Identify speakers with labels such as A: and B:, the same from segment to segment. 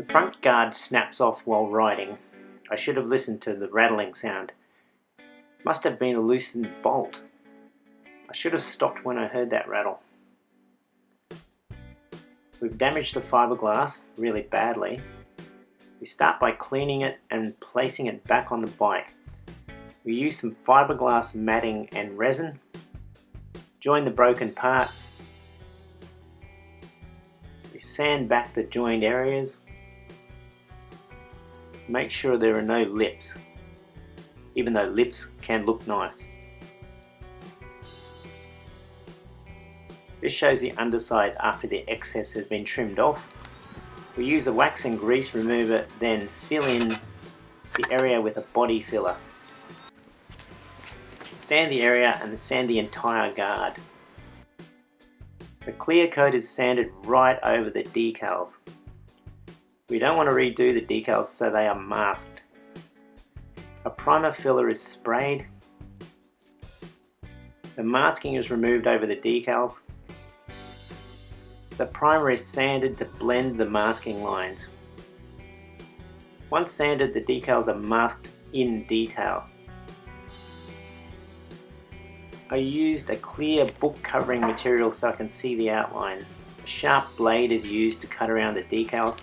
A: front guard snaps off while riding. I should have listened to the rattling sound. Must have been a loosened bolt. I should have stopped when I heard that rattle. We've damaged the fiberglass really badly. We start by cleaning it and placing it back on the bike. We use some fiberglass matting and resin. Join the broken parts. We sand back the joined areas. Make sure there are no lips, even though lips can look nice. This shows the underside after the excess has been trimmed off. We use a wax and grease remover, then fill in the area with a body filler. Sand the area and sand the entire guard. The clear coat is sanded right over the decals. We don't want to redo the decals so they are masked. A primer filler is sprayed. The masking is removed over the decals. The primer is sanded to blend the masking lines. Once sanded, the decals are masked in detail. I used a clear book covering material so I can see the outline. A sharp blade is used to cut around the decals.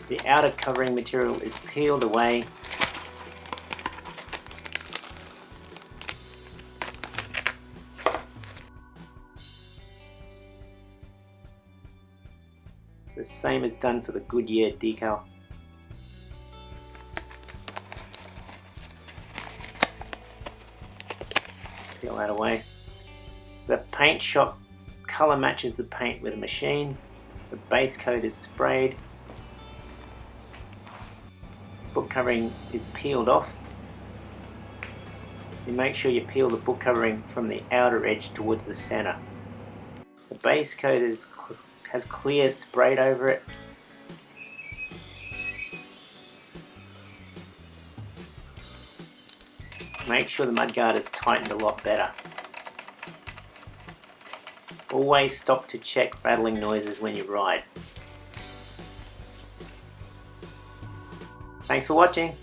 A: The outer covering material is peeled away. The same is done for the Goodyear decal. Peel that away. The paint shop colour matches the paint with a machine. The base coat is sprayed. Book covering is peeled off. You make sure you peel the book covering from the outer edge towards the centre. The base coat has clear sprayed over it. Make sure the mudguard is tightened a lot better. Always stop to check rattling noises when you ride. Thanks for watching.